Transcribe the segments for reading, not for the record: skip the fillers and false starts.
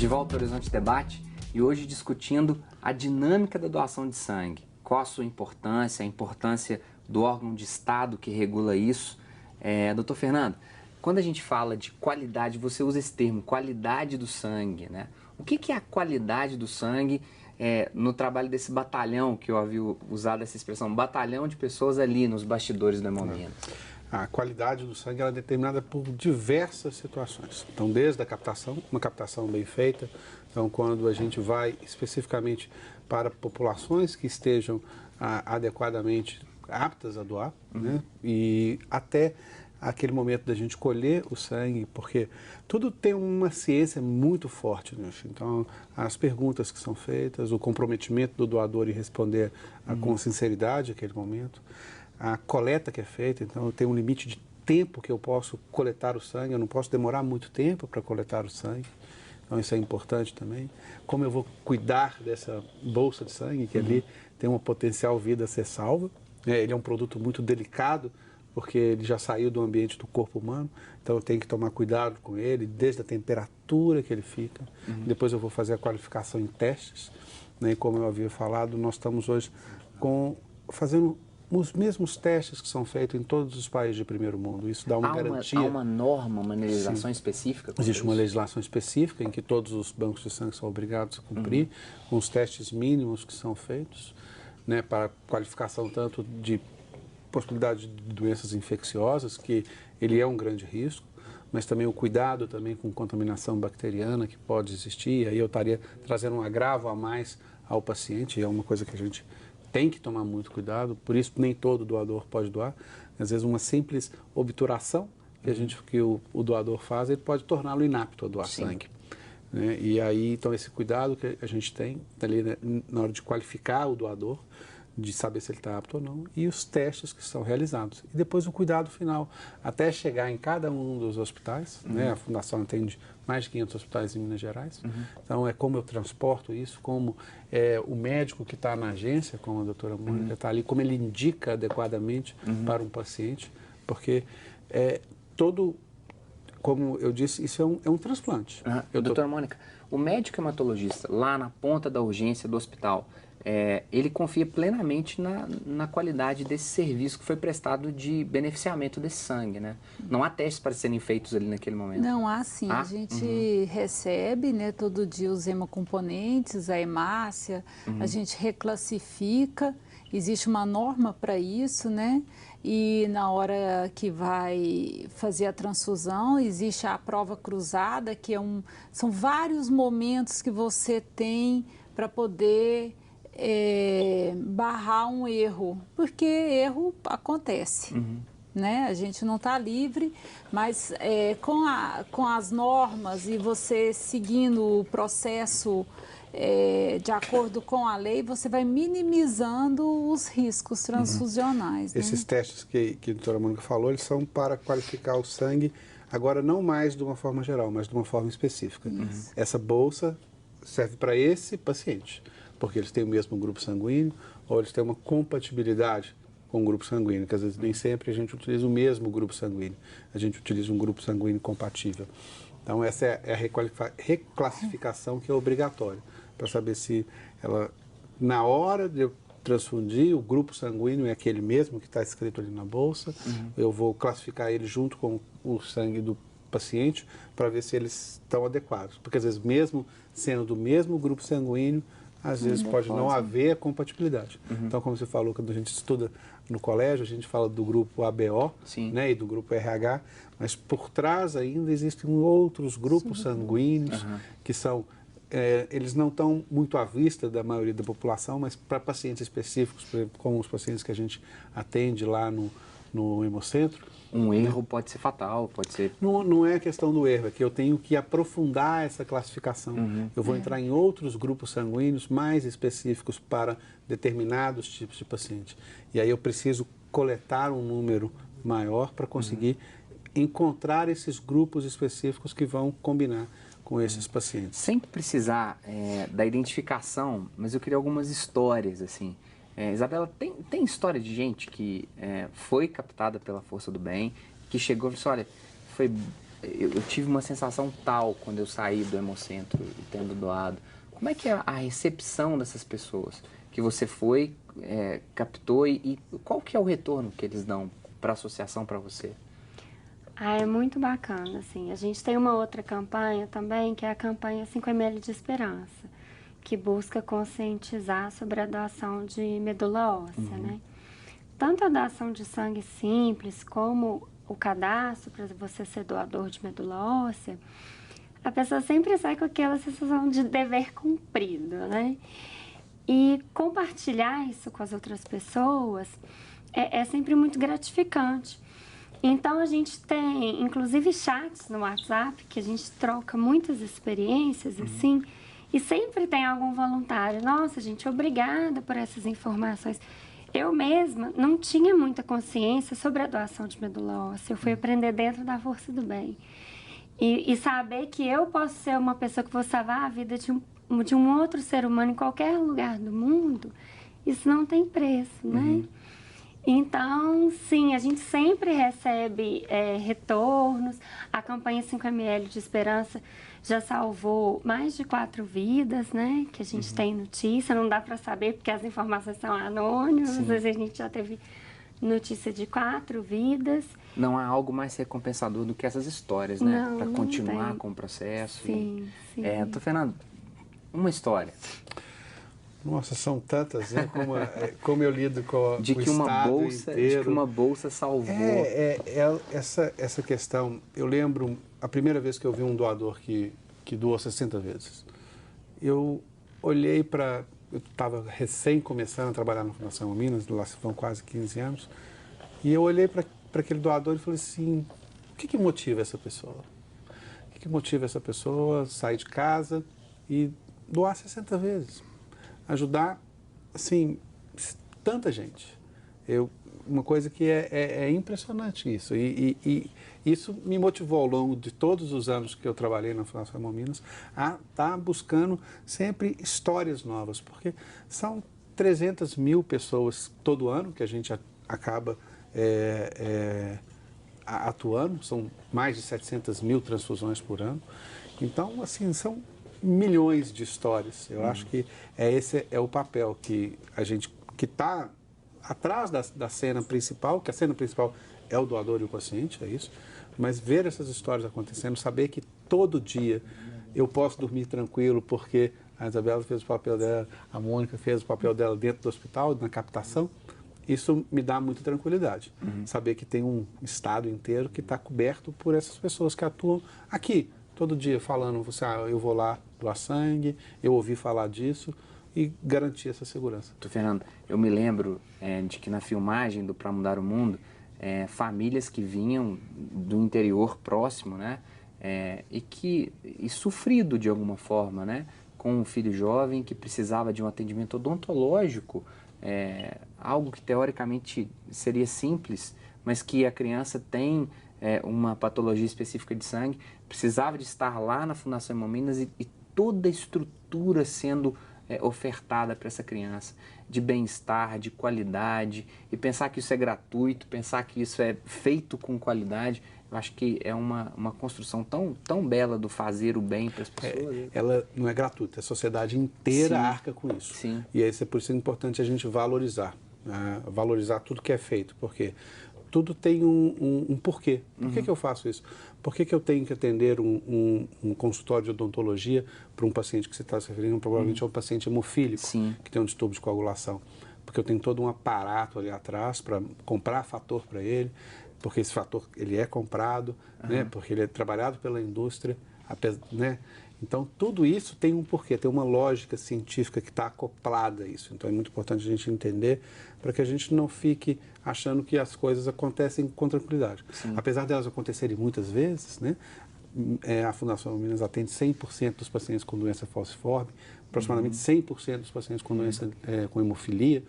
De volta ao Horizonte Debate e hoje discutindo a dinâmica da doação de sangue. Qual a sua importância, a importância do órgão de Estado que regula isso. Doutor Fernando, quando a gente fala de qualidade, você usa esse termo, qualidade do sangue, né? O que é a qualidade do sangue no trabalho desse batalhão, que eu havia usado essa expressão, batalhão de pessoas ali nos bastidores do Hemominas? A qualidade do sangue ela é determinada por diversas situações. Então, desde a captação, uma captação bem feita. Então, quando a gente vai especificamente para populações que estejam adequadamente aptas a doar, né? E até aquele momento da gente colher o sangue, porque tudo tem uma ciência muito forte nisso. Então, as perguntas que são feitas, o comprometimento do doador em responder com sinceridade naquele momento, a coleta que é feita, então eu tenho um limite de tempo que eu posso coletar o sangue, eu não posso demorar muito tempo para coletar o sangue, então isso é importante também. Como eu vou cuidar dessa bolsa de sangue, que ali tem uma potencial vida a ser salva, ele é um produto muito delicado, porque ele já saiu do ambiente do corpo humano, então eu tenho que tomar cuidado com ele, desde a temperatura que ele fica. Depois eu vou fazer a qualificação em testes, né? E como eu havia falado, nós estamos hoje fazendo os mesmos testes que são feitos em todos os países de primeiro mundo. Isso dá uma garantia. Há uma norma, uma legislação específica? Existe uma legislação específica em que todos os bancos de sangue são obrigados a cumprir, com os testes mínimos que são feitos, né, para qualificação tanto de possibilidade de doenças infecciosas, que ele é um grande risco, mas também o cuidado também com contaminação bacteriana que pode existir. Aí eu estaria trazendo um agravo a mais ao paciente, e é uma coisa que a gente tem que tomar muito cuidado, por isso nem todo doador pode doar. Às vezes uma simples obturação que o doador faz, ele pode torná-lo inapto a doar sangue. Né? E aí, então, esse cuidado que a gente tem ali, né, na hora de qualificar o doador, de saber se ele está apto ou não, e os testes que são realizados. E depois o cuidado final, até chegar em cada um dos hospitais, né? A Fundação atende mais de 500 hospitais em Minas Gerais, então é como eu transporto isso, como o médico que está na agência, como a doutora Mônica está ali, como ele indica adequadamente para um paciente, porque como eu disse, isso é um transplante. Doutora Mônica, o médico hematologista, lá na ponta da urgência do hospital, ele confia plenamente na qualidade desse serviço que foi prestado de beneficiamento desse sangue, né? Não há testes para serem feitos ali naquele momento? Não, há sim. A gente recebe, né, todo dia os hemocomponentes, a hemácia, a gente reclassifica, existe uma norma para isso, né? E na hora que vai fazer a transfusão, existe a prova cruzada, que são vários momentos que você tem para poder barrar um erro, porque erro acontece, né? A gente não está livre, mas com as normas e você seguindo o processo de acordo com a lei, você vai minimizando os riscos transfusionais. Né? Esses testes que a doutora Mônica falou, eles são para qualificar o sangue, agora não mais de uma forma geral, mas de uma forma específica. Essa bolsa serve para esse paciente, porque eles têm o mesmo grupo sanguíneo, ou eles têm uma compatibilidade com o grupo sanguíneo, que às vezes nem sempre a gente utiliza o mesmo grupo sanguíneo, a gente utiliza um grupo sanguíneo compatível. Então essa é a reclassificação que é obrigatória, para saber se ela, na hora de eu transfundir, o grupo sanguíneo é aquele mesmo que está escrito ali na bolsa, eu vou classificar ele junto com o sangue do paciente, para ver se eles estão adequados, porque às vezes mesmo sendo do mesmo grupo sanguíneo, às vezes pode não haver compatibilidade. Então, como você falou, quando a gente estuda no colégio, a gente fala do grupo ABO, né, e do grupo RH, mas por trás ainda existem outros grupos sanguíneos que são, eles não estão muito à vista da maioria da população, mas para pacientes específicos, por exemplo, como os pacientes que a gente atende lá no Hemocentro. Um erro pode ser fatal, pode ser... Não é questão do erro, é que eu tenho que aprofundar essa classificação. Eu vou entrar em outros grupos sanguíneos mais específicos para determinados tipos de paciente. E aí eu preciso coletar um número maior para conseguir encontrar esses grupos específicos que vão combinar com esses pacientes. Sem precisar da identificação, mas eu queria algumas histórias, assim. Isabela, tem história de gente que foi captada pela força do bem, que chegou e disse, olha, foi eu tive uma sensação tal quando eu saí do Hemocentro e tendo doado. Como é que é a recepção dessas pessoas? Que você foi, captou e qual que é o retorno que eles dão para a associação, para você? Ah, é muito bacana, assim. A gente tem uma outra campanha também, que é a campanha 5 ml de Esperança, que busca conscientizar sobre a doação de medula óssea, né? Tanto a doação de sangue simples, como o cadastro para você ser doador de medula óssea, a pessoa sempre sai com aquela sensação de dever cumprido, né? E compartilhar isso com as outras pessoas é sempre muito gratificante. Então, a gente tem, inclusive, chats no WhatsApp, que a gente troca muitas experiências, assim, e sempre tem algum voluntário. Nossa, gente, obrigada por essas informações. Eu mesma não tinha muita consciência sobre a doação de medula óssea. Eu fui aprender dentro da Força do Bem. E saber que eu posso ser uma pessoa que vou salvar a vida de um outro ser humano em qualquer lugar do mundo, isso não tem preço, né? Então, sim, a gente sempre recebe retornos. A campanha 5 ml de Esperança já salvou mais de 4 vidas, né? Que a gente tem notícia, não dá para saber porque as informações são anônimas. Sim. Às vezes a gente já teve notícia de 4 vidas. Não há algo mais recompensador do que essas histórias, né? Para continuar com o processo. Sim, sim. Doutor Fernando, uma história. Nossa, são tantas, né? Como eu lido com o Estado inteiro. De que uma bolsa salvou. Essa questão, eu lembro a primeira vez que eu vi um doador que doou 60 vezes. Eu olhei para... Eu estava recém começando a trabalhar na Fundação Minas, lá se vão quase 15 anos, e eu olhei para aquele doador e falei assim, o que motiva essa pessoa? O que motiva essa pessoa a sair de casa e doar 60 vezes? Ajudar, assim, tanta gente. Uma coisa que é impressionante isso. E isso me motivou ao longo de todos os anos que eu trabalhei na Fundação Minas a estar buscando sempre histórias novas, porque são 300 mil pessoas todo ano que a gente acaba atuando, são mais de 700 mil transfusões por ano. Então, assim, são milhões de histórias. Eu acho que esse é o papel que a gente, que está atrás da cena principal, que a cena principal é o doador e o paciente, é isso, mas ver essas histórias acontecendo, saber que todo dia eu posso dormir tranquilo porque a Isabela fez o papel dela, a Mônica fez o papel dela dentro do hospital, na captação, isso me dá muita tranquilidade. Saber que tem um estado inteiro que está coberto por essas pessoas que atuam aqui, todo dia falando, eu vou lá doar sangue, eu ouvi falar disso e garantir essa segurança. Doutor Fernando, eu me lembro de que na filmagem do Pra Mudar o Mundo, famílias que vinham do interior próximo, né, e sofrido de alguma forma, né, com um filho jovem que precisava de um atendimento odontológico, algo que teoricamente seria simples, mas que a criança tem uma patologia específica de sangue, precisava de estar lá na Fundação Hemominas e toda a estrutura sendo ofertada para essa criança, de bem-estar, de qualidade, e pensar que isso é gratuito, pensar que isso é feito com qualidade, eu acho que é uma construção tão bela do fazer o bem para as pessoas. Ela não é gratuita, a sociedade inteira Sim. arca com isso. Sim. E por isso é importante a gente valorizar, valorizar tudo que é feito, porque tudo tem um porquê. Por que eu faço isso? Por que eu tenho que atender um consultório de odontologia para um paciente que você está se referindo, provavelmente é um paciente hemofílico, Sim. que tem um distúrbio de coagulação? Porque eu tenho todo um aparato ali atrás para comprar fator para ele, porque esse fator ele é comprado, né? Porque ele é trabalhado pela indústria, né? Então, tudo isso tem um porquê, tem uma lógica científica que está acoplada a isso. Então, é muito importante a gente entender para que a gente não fique achando que as coisas acontecem com tranquilidade. Sim. Apesar delas acontecerem muitas vezes, né, a Fundação Minas atende 100% dos pacientes com doença falciforme, aproximadamente 100% dos pacientes com doença com hemofilia,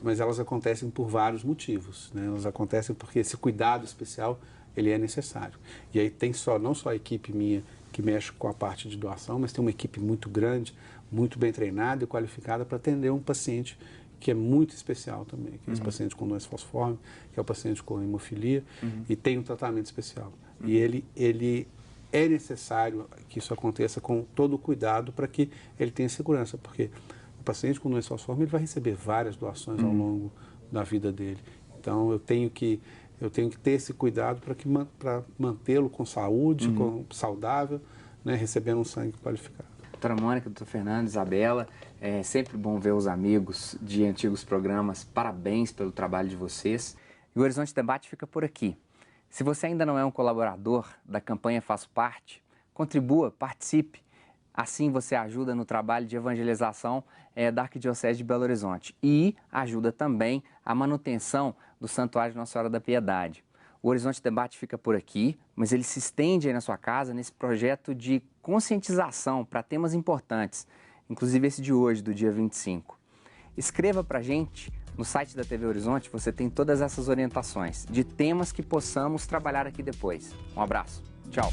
mas elas acontecem por vários motivos, né? Elas acontecem porque esse cuidado especial ele é necessário. E aí tem não só a equipe minha que mexe com a parte de doação, mas tem uma equipe muito grande, muito bem treinada e qualificada para atender um paciente que é muito especial também, que é esse paciente com doença falciforme, que é o paciente com hemofilia, e tem um tratamento especial. E ele é necessário que isso aconteça com todo o cuidado para que ele tenha segurança, porque o paciente com doença falciforme ele vai receber várias doações ao longo da vida dele. Então, eu tenho que ter esse cuidado para mantê-lo com saúde, saudável, né, recebendo um sangue qualificado. Doutora Mônica, doutor Fernando, Isabela, é sempre bom ver os amigos de antigos programas. Parabéns pelo trabalho de vocês. E o Horizonte Debate fica por aqui. Se você ainda não é um colaborador da campanha Faço Parte, contribua, participe. Assim você ajuda no trabalho de evangelização da Arquidiocese de Belo Horizonte e ajuda também a manutenção do Santuário de Nossa Senhora da Piedade. O Horizonte Debate fica por aqui, mas ele se estende aí na sua casa nesse projeto de conscientização para temas importantes, inclusive esse de hoje, do dia 25. Escreva para a gente no site da TV Horizonte, você tem todas essas orientações de temas que possamos trabalhar aqui depois. Um abraço, tchau!